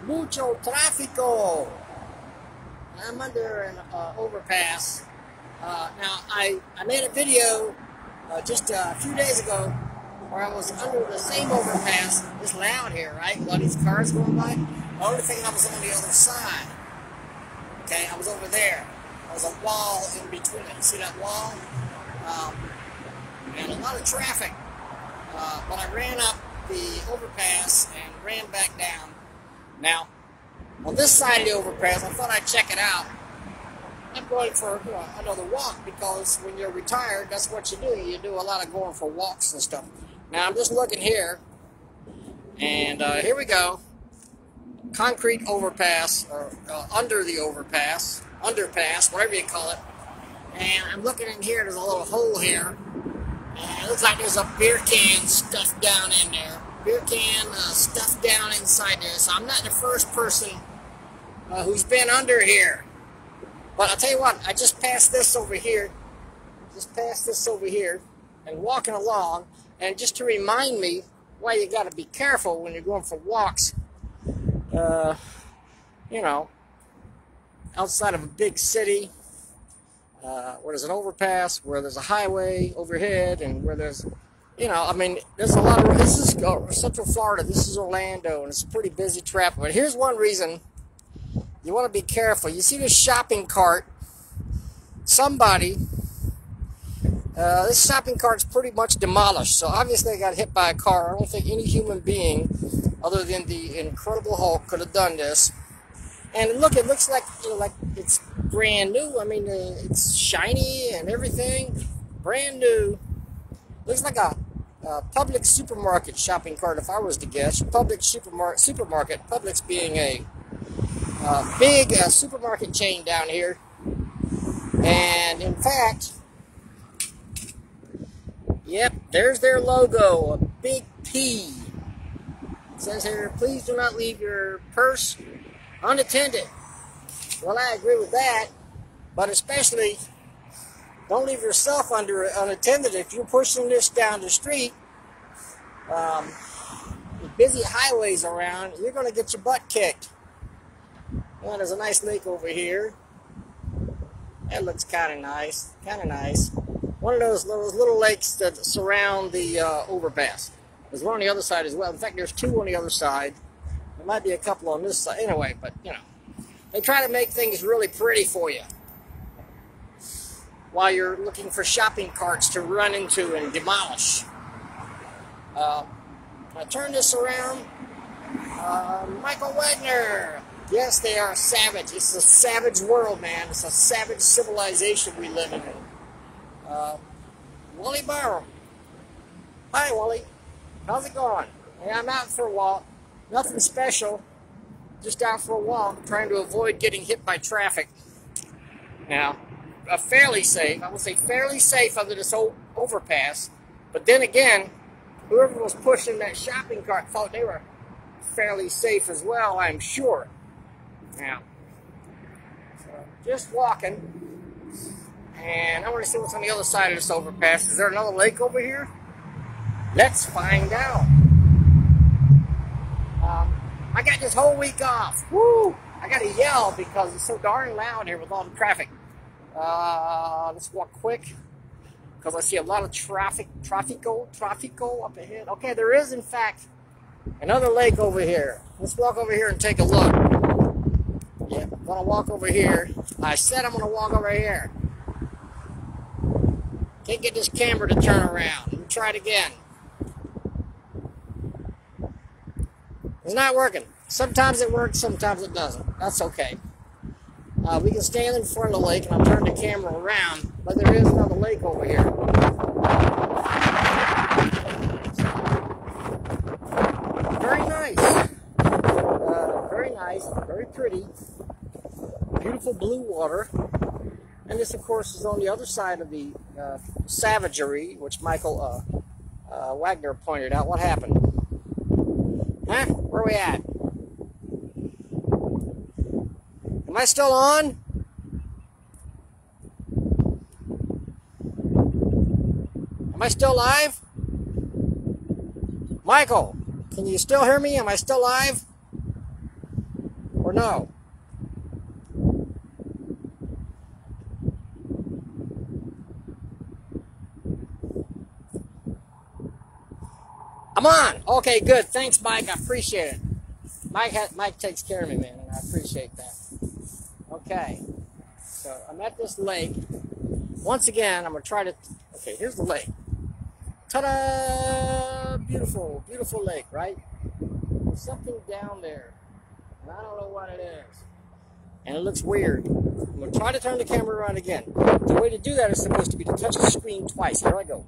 Mucho tráfico. I'm under an overpass. Now, I made a video just a few days ago where I was under the same overpass. It's loud here, right? A lot of these cars going by. The only thing, I was on the other side. Okay, I was over there. There was a wall in between it. You see that wall? And a lot of traffic. But I ran up the overpass and ran back down. Now, on this side of the overpass, I thought I'd check it out. I'm going for another walk because when you're retired, that's what you do. You do a lot of going for walks and stuff. Now, I'm just looking here, and here we go. Concrete overpass, or under the overpass, underpass, whatever you call it. And I'm looking in here, there's a little hole here. And it looks like there's a beer can stuffed down in there. Beer can stuffed down inside there. So I'm not the first person who's been under here. But I'll tell you what, I just passed this over here. And walking along. And just to remind me why you got to be careful when you're going for walks. You know, outside of a big city. Where there's an overpass, where there's a highway overhead, and where there's, I mean, there's a lot of, this is Central Florida, this is Orlando, and it's pretty busy traffic. But here's one reason you want to be careful. You see this shopping cart, somebody, this shopping cart's pretty much demolished, so obviously they got hit by a car. I don't think any human being, other than the Incredible Hulk, could have done this. And look, it looks like, like it's brand new. I mean, it's shiny and everything. Brand new. Looks like a public supermarket shopping cart, if I was to guess. Public supermarket. Publix being a big supermarket chain down here. And in fact, yep, there's their logo. A big P. It says here, please do not leave your purse unattended. Well, I agree with that, but especially don't leave yourself unattended. If you're pushing this down the street, with busy highways around, you're going to get your butt kicked. Well, there's a nice lake over here. That looks kind of nice. One of those little lakes that surround the overpass. There's one on the other side as well. In fact, there's two on the other side. There might be a couple on this side. Anyway, but, they try to make things really pretty for you while you're looking for shopping carts to run into and demolish. I turn this around. Michael Wagner. Yes, they are savage. It's a savage world, man. It's a savage civilization we live in. Wally Barham. Hi, Wally. How's it going? Yeah, I'm out for a walk. Nothing special. Just out for a walk, trying to avoid getting hit by traffic. Now, fairly safe. I would say fairly safe under this old overpass. But then again, whoever was pushing that shopping cart thought they were fairly safe as well, I'm sure. Now, so just walking. And I want to see what's on the other side of this overpass. Is there another lake over here? Let's find out. I got this whole week off. Woo! I got to yell because it's so darn loud here with all the traffic. Let's walk quick because I see a lot of traffico up ahead. Okay, there is in fact another lake over here. Let's walk over here and take a look. Yeah, I'm gonna walk over here. I said I'm gonna walk over here. Can't get this camera to turn around. Let me try it again. It's not working. Sometimes it works, sometimes it doesn't. That's okay. We can stand in front of the lake, and I'll turn the camera around, but there is another lake over here. Very nice. Very nice, very pretty. Beautiful blue water. And this, of course, is on the other side of the savagery, which Michael Wagner pointed out. What happened? Huh? Where are we at? Am I still on? Am I still live? Michael, can you still hear me? Am I still live? no? I'm on. Okay, good. Thanks, Mike. I appreciate it. Mike takes care of me, man, and I appreciate that. Okay. So I'm at this lake. Once again, I'm going to try to... Okay, here's the lake. Ta-da! Beautiful, beautiful lake, right? There's something down there. And I don't know what it is. And it looks weird. I'm going to try to turn the camera around again. The way to do that is supposed to be to touch the screen twice. Here I go.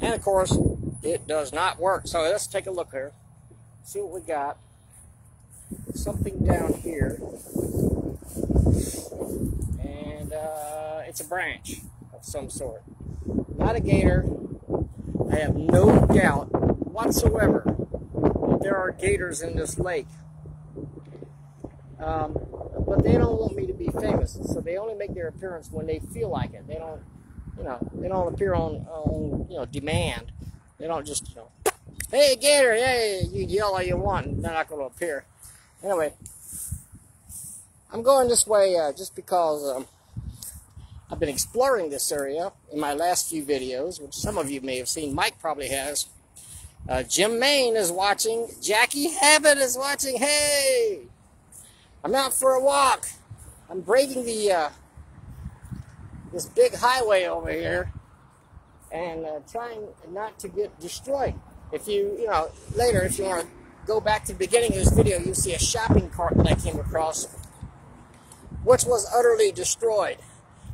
And of course, it does not work. So let's take a look here. See what we got. Something down here. And it's a branch of some sort. Not a gator. I have no doubt whatsoever that there are gators in this lake. But they don't want me to be famous, so they only make their appearance when they feel like it. They don't, they don't appear on demand. They don't just, hey, gator, hey, you yell all you want, and they're not going to appear. Anyway, I'm going this way just because I've been exploring this area in my last few videos, which some of you may have seen. Mike probably has. Jim Main is watching. Jackie Habit is watching. Hey! I'm out for a walk. I'm braving the this big highway over here and trying not to get destroyed. If later, if you want to go back to the beginning of this video, you'll see a shopping cart that I came across, which was utterly destroyed.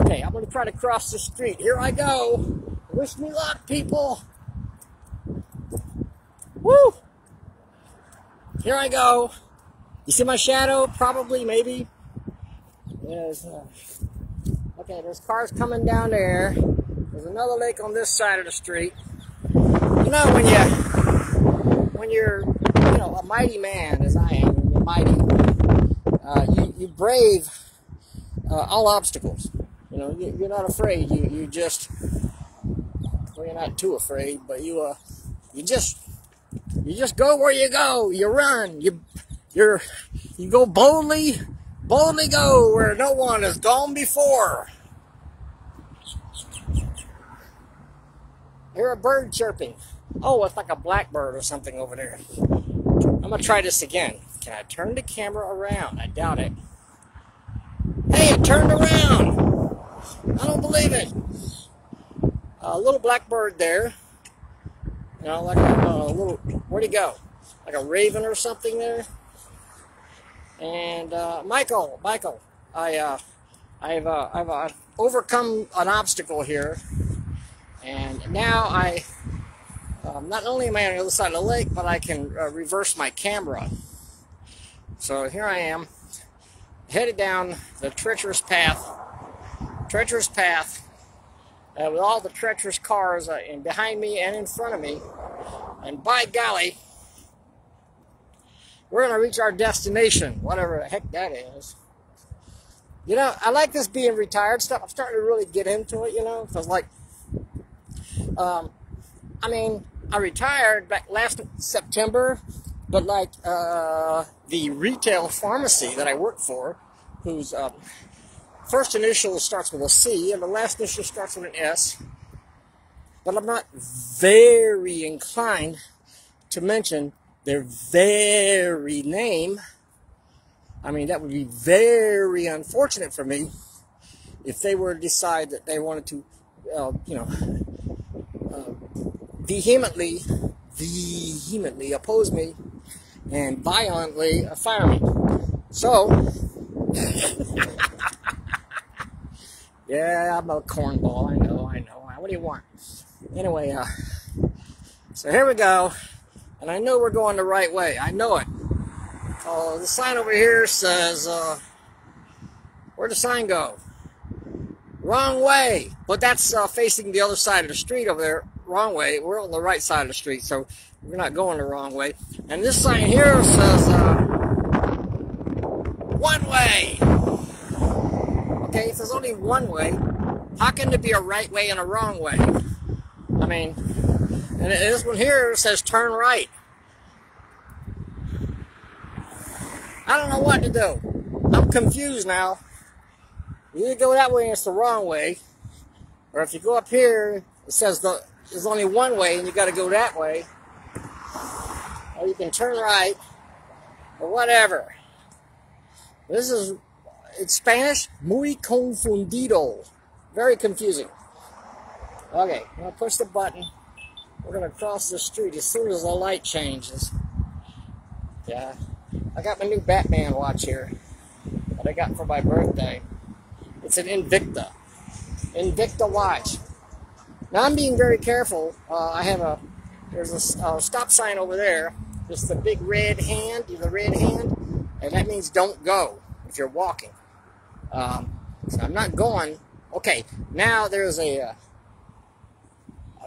Okay, I'm going to try to cross the street. Here I go. Wish me luck, people. Woo! Here I go. You see my shadow? Probably, maybe. There's, okay, there's cars coming down there. There's another lake on this side of the street. You know, when you're a mighty man, as I am, when you're mighty, you brave all obstacles. You're not afraid. You just, well, you're not too afraid, but you just go where you go. You run. You go boldly go where no one has gone before. Hear a bird chirping. Oh, it's like a blackbird or something over there. I'm gonna try this again. Can I turn the camera around? I doubt it. Hey, it turned around. I don't believe it. A little blackbird there. Like a little, where'd he go? Like a raven or something there. And Michael, I've overcome an obstacle here, and now not only am I on the other side of the lake, but I can reverse my camera. So here I am, headed down the treacherous path, with all the treacherous cars behind me and in front of me, and by golly, we're going to reach our destination, whatever the heck that is. I like this being retired stuff. I'm starting to really get into it, because I retired back last September, but the retail pharmacy that I work for, whose first initial starts with a C and the last initial starts with an S, but I'm not very inclined to mention their very name. That would be very unfortunate for me if they were to decide that they wanted to, vehemently oppose me and violently fire me. So, yeah, I'm a cornball. I know. What do you want? Anyway, so here we go. And I know we're going the right way. I know it. The sign over here says, where'd the sign go? Wrong way. But that's facing the other side of the street over there. Wrong way. We're on the right side of the street, so we're not going the wrong way. And this sign here says, one way. Okay, if there's only one way, how can there be a right way and a wrong way? And this one here says turn right. I don't know what to do. I'm confused now. You either go that way and it's the wrong way, or if you go up here, it says there's only one way and you got to go that way, or you can turn right, or whatever. It's Spanish, muy confundido. Very confusing. Okay, I'm going to push the button. We're going to cross the street as soon as the light changes. Yeah. I got my new Batman watch here that I got for my birthday. It's an Invicta watch. Now I'm being very careful. There's a stop sign over there. Just the big red hand, and that means don't go if you're walking. So I'm not going. Okay, now there's a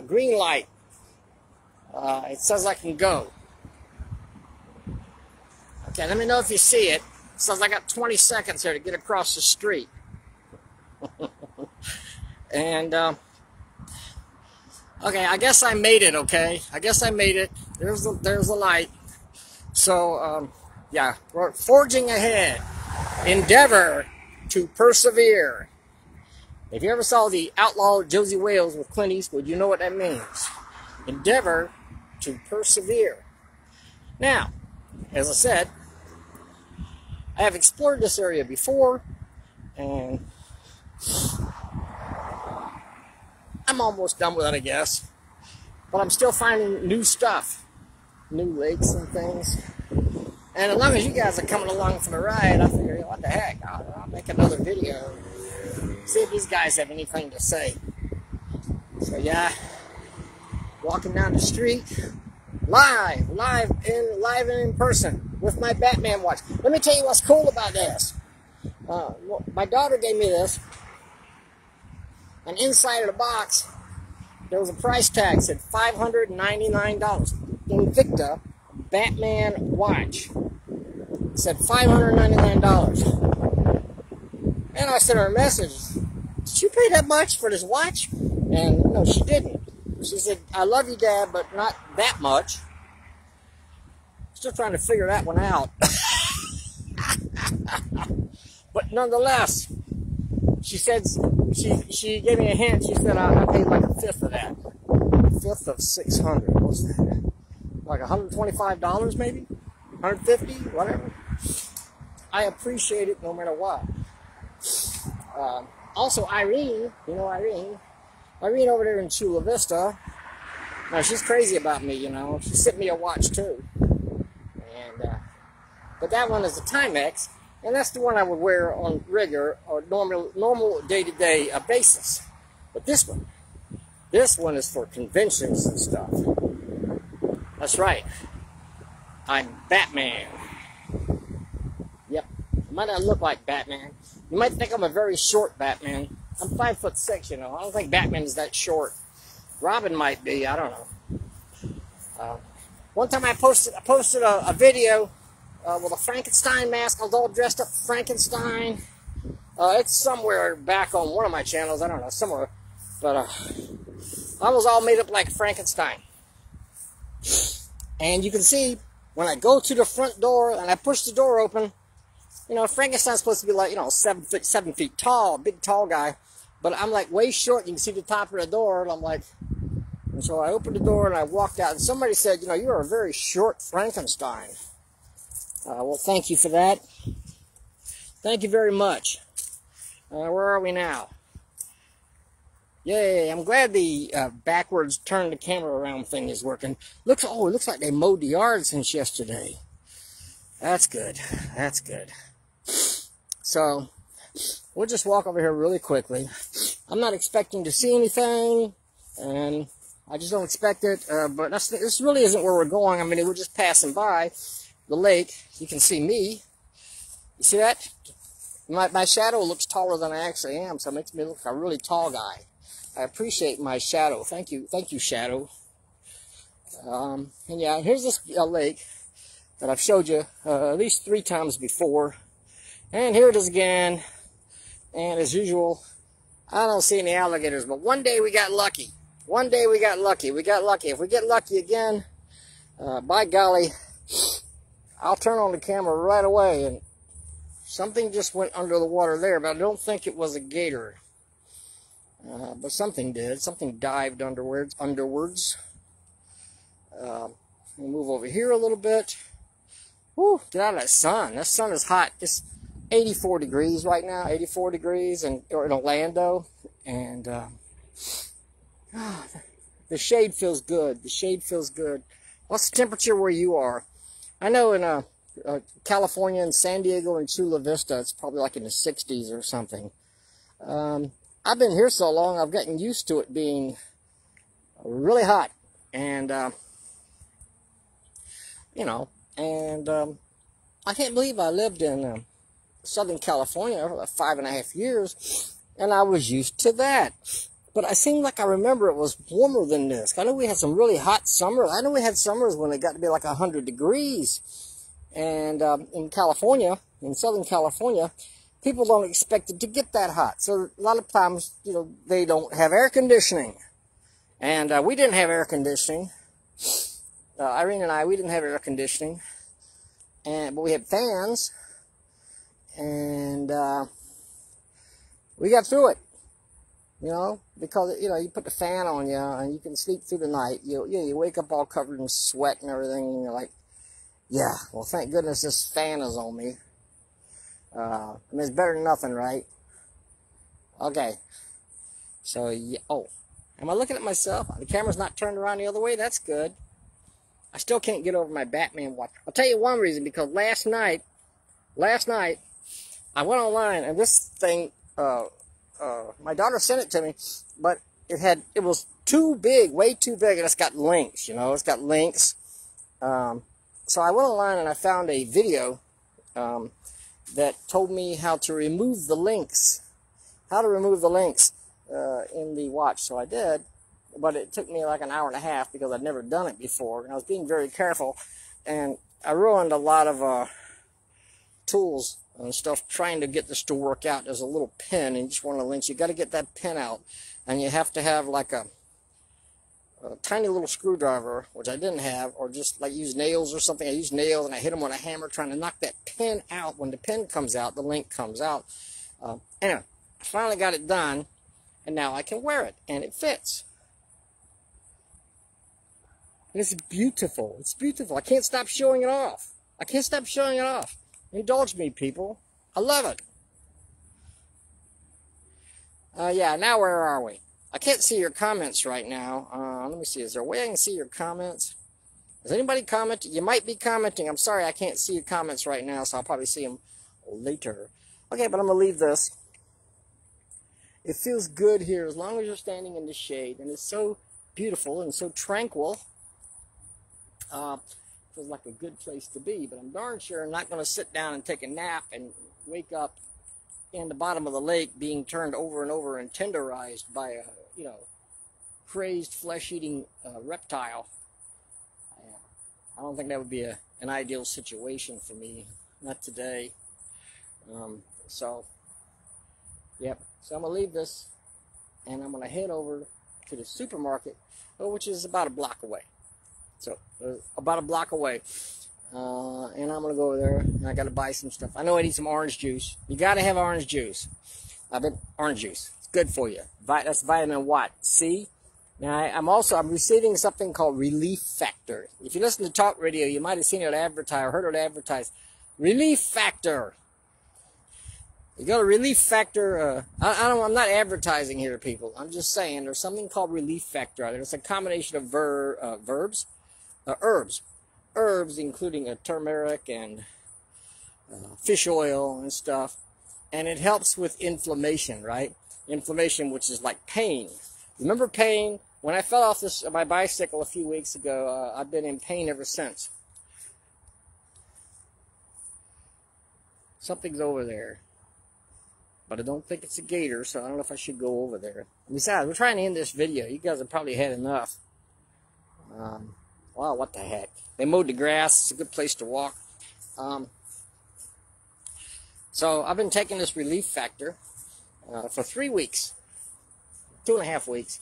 green light. It says I can go. Okay, let me know if you see it. It says I got 20 seconds here to get across the street. And, okay, I guess I made it, okay? I guess I made it. There's the light. So, yeah, we're forging ahead. Endeavor to persevere. If you ever saw the Outlaw Josie Wales with Clint Eastwood, you know what that means. Endeavor to persevere. Now, as I said, I have explored this area before, and I'm almost done with it, I guess. But I'm still finding new stuff, new lakes and things. And as long as you guys are coming along for the ride, I figure, what the heck, I'll make another video, see if these guys have anything to say. So yeah, walking down the street, live and in person with my Batman watch. Let me tell you what's cool about this. My daughter gave me this, and inside of the box there was a price tag, said $599. Invicta Batman watch. It said $599. And I sent her a message. Did you pay that much for this watch? And no, she didn't. She said, I love you, Dad, but not that much. Still trying to figure that one out. But nonetheless, she said, she gave me a hint. She said, I paid like a fifth of that. A fifth of $600. What's that? Like $125 maybe? $150? Whatever. I appreciate it no matter what. Also, Irene, you know Irene? Irene over there in Chula Vista. Now, she's crazy about me, you know. She sent me a watch, too. And, but that one is a Timex, and that's the one I would wear on regular or normal day-to-day basis. But this one is for conventions and stuff. That's right. I'm Batman. Yep. I might not look like Batman. You might think I'm a very short Batman. I'm 5'6", you know. I don't think Batman is that short. Robin might be. I don't know. One time I posted a video with a Frankenstein mask. I was all dressed up Frankenstein. It's somewhere back on one of my channels. I don't know, somewhere. But I was all made up like Frankenstein. And you can see when I go to the front door and I push the door open, you know, Frankenstein's supposed to be like, you know, 7 feet tall, big tall guy. But I'm like way short. You can see the top of the door, and I'm like, and so I opened the door and I walked out, and somebody said, you know, you're a very short Frankenstein. Well, thank you for that. Thank you very much. Where are we now? Yay, I'm glad the backwards turn the camera around thing is working. It looks like they mowed the yard since yesterday. That's good. That's good. So, we'll just walk over here really quickly. I'm not expecting to see anything, and I just don't expect it, but this really isn't where we're going. I mean, we're just passing by the lake. You can see me. You see that? My shadow looks taller than I actually am, so it makes me look like a really tall guy. I appreciate my shadow. Thank you, shadow. And yeah, here's this lake that I've showed you at least 3 times before. And here it is again. And as usual, I don't see any alligators, but one day we got lucky. One day we got lucky. We got lucky. If we get lucky again, by golly, I'll turn on the camera right away, and something just went under the water there, but I don't think it was a gator. But something did. Something dived underwards. We'll move over here a little bit. Whew, get out of that sun. That sun is hot. It's 84 degrees right now. 84 degrees in Orlando. And the shade feels good. The shade feels good. What's the temperature where you are? I know in California and San Diego and Chula Vista, it's probably like in the 60s or something. I've been here so long, I've gotten used to it being really hot. And, you know, and I can't believe I lived in Southern California for like 5.5 years, and I was used to that. But I seem like I remember it was warmer than this. I know we had some really hot summers. I know we had summers when it got to be like 100 degrees. And in California, in Southern California, people don't expect it to get that hot. So a lot of times, you know, they don't have air conditioning. And we didn't have air conditioning. Irene and I, we didn't have air conditioning. But we had fans. And we got through it. You know, because, you know, you put the fan on you and you can sleep through the night. You wake up all covered in sweat and everything, and you're like, yeah, well, thank goodness this fan is on me. I mean, it's better than nothing, right? Okay. So, yeah. Oh, am I looking at myself? The camera's not turned around the other way. That's good. I still can't get over my Batman watch. I'll tell you one reason, because last night, I went online, and this thing, my daughter sent it to me, but it was too big, way too big, and it's got links, you know, it's got links. So I went online and I found a video that told me how to remove the links, in the watch. So I did, but it took me like an hour and a half because I'd never done it before, and I was being very careful, and I ruined a lot of tools and stuff trying to get this to work out. There's a little pin in each one of the links. You got to get that pin out, and you have to have like a tiny little screwdriver, which I didn't have, or just like use nails or something. I used nails and I hit them with a hammer trying to knock that pin out. When the pin comes out, the link comes out. Anyway, I finally got it done, and now I can wear it, and it fits. And it's beautiful. It's beautiful. I can't stop showing it off. I can't stop showing it off. Indulge me, people. I love it. Yeah, now where are we? I can't see your comments right now. Let me see. Is there a way I can see your comments? Is anybody commenting? You might be commenting. I'm sorry I can't see your comments right now, so I'll probably see them later. Okay, but I'm going to leave this. It feels good here as long as you're standing in the shade, and it's so beautiful and so tranquil. Feels like a good place to be, but I'm darn sure I'm not going to sit down and take a nap and wake up in the bottom of the lake being turned over and over and tenderized by a, you know, crazed flesh-eating reptile. I don't think that would be an ideal situation for me. Not today. So, yep. So I'm going to leave this, and I'm going to head over to the supermarket, which is about a block away. So, about a block away. And I'm going to go over there, and I got to buy some stuff. I know I need some orange juice. You got to have orange juice. Orange juice. It's good for you. That's vitamin what? C? Now, I'm receiving something called Relief Factor. If you listen to talk radio, you might have seen it advertised or heard it advertised. Relief Factor. You go to Relief Factor. I'm not advertising here, people. I'm just saying there's something called Relief Factor. It's a combination of herbs, including turmeric and fish oil and stuff, and it helps with inflammation, right? Inflammation, which is like pain. Remember pain? When I fell off my bicycle a few weeks ago, I've been in pain ever since. Something's over there, but I don't think it's a gator, so I don't know if I should go over there. Besides, we're trying to end this video. You guys have probably had enough. Wow, what the heck? They mowed the grass. It's a good place to walk. So I've been taking this Relief Factor for 3 weeks, 2.5 weeks,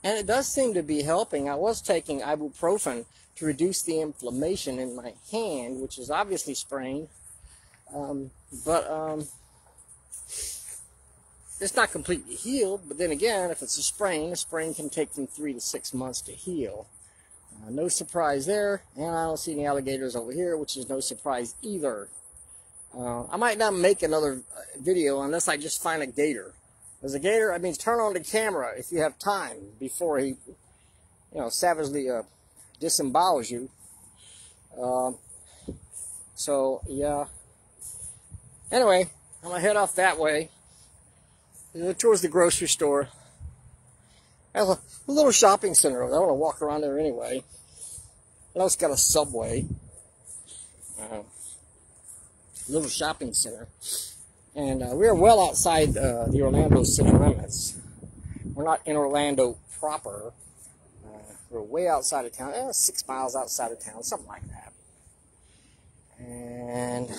And it does seem to be helping. I was taking ibuprofen to reduce the inflammation in my hand, which is obviously sprained. But it's not completely healed. But then again, if it's a sprain can take from 3 to 6 months to heal. No surprise there. And I don't see any alligators over here, which is no surprise either. I might not make another video unless I just find a gator. As a gator, that means turn on the camera if you have time before he, savagely disembowels you. So, yeah. Anyway, I'm going to head off that way towards the grocery store. There's a little shopping center. I want to walk around there anyway. I know it's got a Subway. Little shopping center. And we're well outside the Orlando city limits. We're not in Orlando proper. We're way outside of town. 6 miles outside of town, something like that. And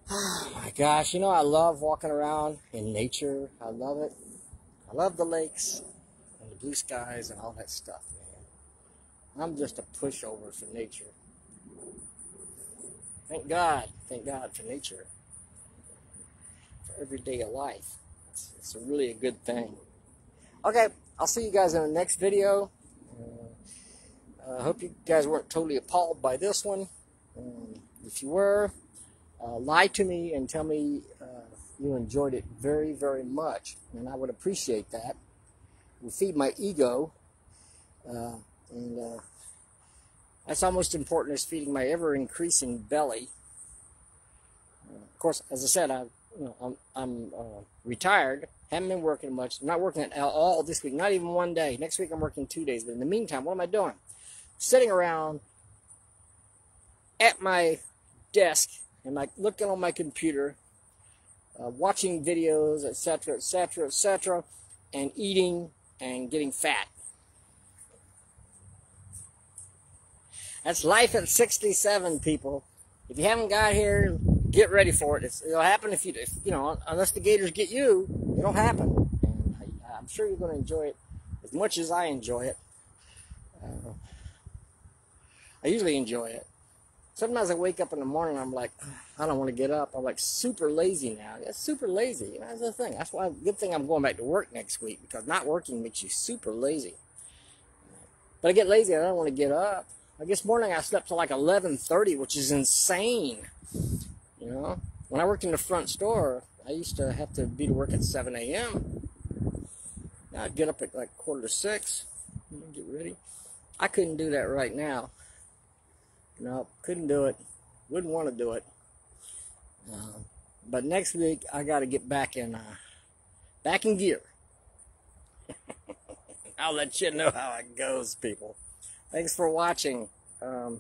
oh my gosh, I love walking around in nature. I love it. I love the lakes and the blue skies and all that stuff, man. I'm just a pushover for nature. Thank God for nature, for everyday life. It's really a good thing. Okay, I'll see you guys in the next video. I hope you guys weren't totally appalled by this one. If you were, lie to me and tell me you enjoyed it very, very much, and I would appreciate that. It would feed my ego, and that's almost important as feeding my ever-increasing belly. Of course, as I said, I'm retired. Haven't been working much. I'm not working at all this week. Not even one day. Next week I'm working 2 days. But in the meantime, what am I doing? Sitting around at my desk and looking on my computer, watching videos, etc., etc., etc., and eating and getting fat. That's life at 67, people. If you haven't got here, get ready for it. It'll happen if unless the gators get you, it'll happen. And I'm sure you're going to enjoy it as much as I enjoy it. I usually enjoy it. Sometimes I wake up in the morning and I'm like, I don't want to get up. I'm like super lazy now. It's super lazy. That's the thing. That's why good thing I'm going back to work next week, because not working makes you super lazy. But I get lazy. I don't want to get up. This morning I slept till like 11:30, which is insane. When I worked in the front store, I used to have to be to work at 7 a.m. Now I'd get up at like 5:45, get ready. I couldn't do that right now. No, couldn't do it. Wouldn't want to do it. But next week I got to get back in gear. I'll let you know how it goes, people. Thanks for watching. Have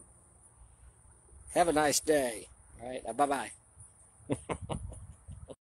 a nice day. All right. Bye-bye.